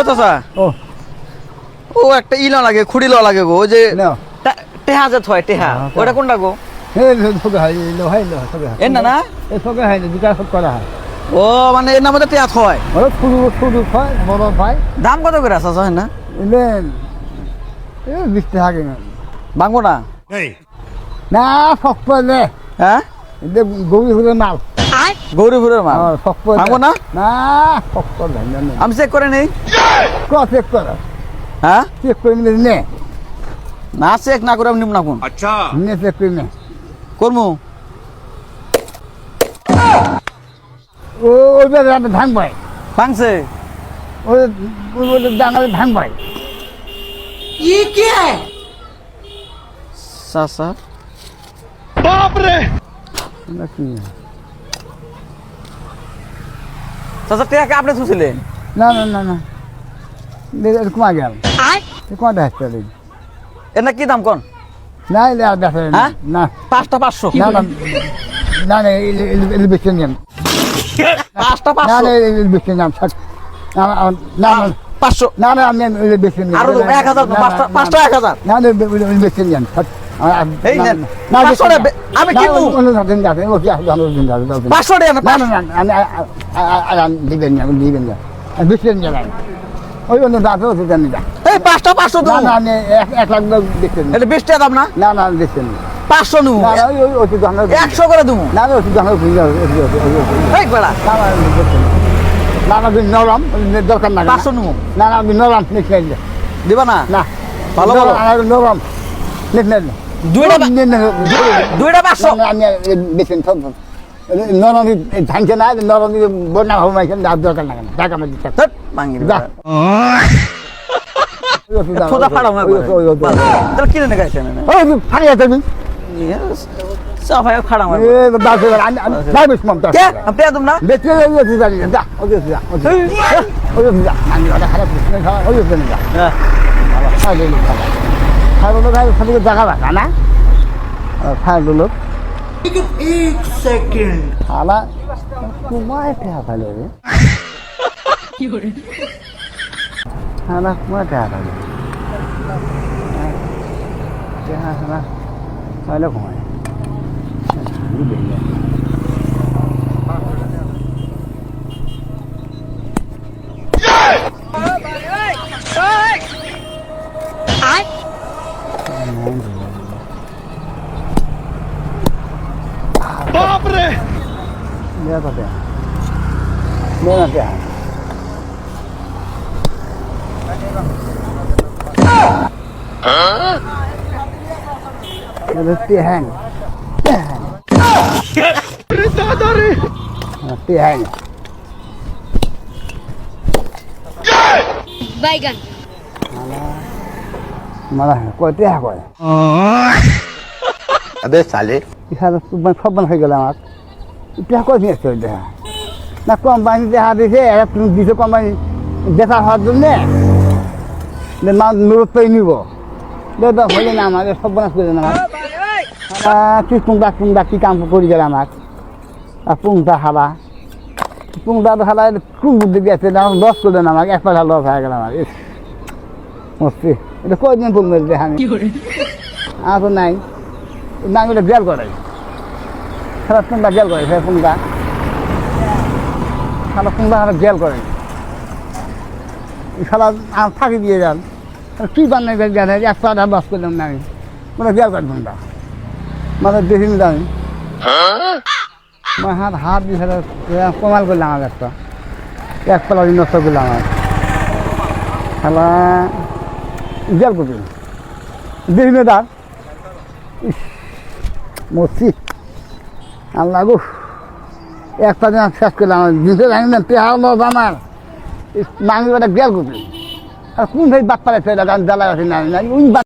চাচা ও ও একটা ইলা লাগে খুঁড়ি ল লাগে গো ওই যে নাও টেহা যে থয় টেহা ওটা কোনটা গো হে সবে হয় লো হয় লো সবে হয় এর না না এ সবে হয় না দুটা সব করা হয় ও মানে এর নামে টেহা থয় ওরা শুরু শুরু হয় বড় হয় দাম কত করে চাচা হয় না এলেন এ 20 টাকা কেন ভাঙবো না না শক্ত নে হ্যাঁ এটা গৌরী ফুলের মাল গৌরীপুরের মাল শক্ত ভাঙবো না না শক্ত ধান নেই আমি চেক করে নেই চেক কর হ্যাঁ চেক করে নিলে নে না চেক না করে আমি নিব না কোন নে চেক করে নে করমু ও ওই বেলা ধান পাই ভাঙছে ওই ওই ডাঙালে ধান পাই চাচা চাচা টেহাকে আপনি থুছিলেন না না না না এরকম আগে গেল কোন দেখতে এর না কি দাম কোন না এলে আর দেখা হ্যাঁ? না 5টা 500 না না না না এলে বেশি নিয়ম 5টা না 500 না এলে বেশি নিয়ম না না 500 না না আমি এলে বেশি নিয়ম আরো 1000 5টা 1000 না না বেশি নিয়ম এই নেন 500 আমি কিনবো অন্য দিন যাবে ও কি আসবে অন্য দিন যাবে 500 টাকা না না না আমি দিবেন না দিবেন না বেশি নিয়ম ওই অন্য দাঁতে ওষুধ জানি না এই 5টা 500 না দাম না আমি 1 লাখ দেখছেন এটা 20 টাকা দাম না না না দেখছেন 500 নিবো না না ওই ওষুধ জানো 100 করে দেবো না না ওষুধ জানো এই বেড়া না না নরম দরকার না 500 নিবো না না আমি নরম নিচ্ছেন দিবা না না ভালো ভালো নরম নিচ্ছেন দুইটা 500 আমি বেছেন সব নরম ধানছে না নরম বন্যা হবে মাইছেন দরকার না টাকা আমি দিচ্ছি ধুর, ভাঙি দিবা। যা থোদা ফাড়াও না তাহলে কিনে গাইছে না ওই ফাড়িয়া তুমি সাফাই খাড়া মার নাই বেশ মমতা কে আপনি একদম না বেঁচে ওই জানি যা ওই যা ওই যা আমি ওটা খারাপ ওই জানি যা হ্যাঁ খাইলো খাই খালি জায়গা বাঁকা না খাইলো লোক एक सेकंड খালা কুমায় টেহা খাইলো রে খালা কুমায় টেহা খাইলো টেহা খালা খাইলো কুমায় Lihat apa ya? Lihat apa ya? Ada tiang. Tiang. Baygan. Malah kau tiang kau. अबे साले Isa সব বান হয়ে গেল আমার এটা কই নিয়ে আসছে দেখা না কোম্পানি দেখা দিয়েছে এরা তুমি দিছো কোম্পানি বেচা হওয়ার জন্য মা নুরত পেয়ে নিব দাদা হলে না আমাদের সব বানাস করে না কি পুংটা কি কাম করি গেল আমার আর পুংটা হাবা পুংটা হাবা কোন বুদ্ধি গেছে না লস করলেন আমাকে 1 টাকা লস হয়ে গেল আমার মস্তি এটা কয়দিন পুং মেরে দেখা আমি আর তো নাই না আমি বেল করাই খারাপ কোনটা গেল করে সে কোনটা খারাপ কোনটা খারাপ গেল করে খালা ফাঁকি দিয়ে যান কি বান্নাই গেল 1 টাকা বাস করলাম না আমি মানে গেল করে কোনটা মানে দেখিনি আমি হাত দিয়ে কমাল করলাম আমার একটা 1 পালা নষ্ট করলাম আমার খালা গেল করবি দেখিনি দাঁড় মসজিদ আল্লাহ গো একটা দিন শেষ করলাম দিতে জানি না পেহাও নজ আমার মাংস গেল করবি আর কোন ভাই বাদ পালাইছে জ্বালা আছে না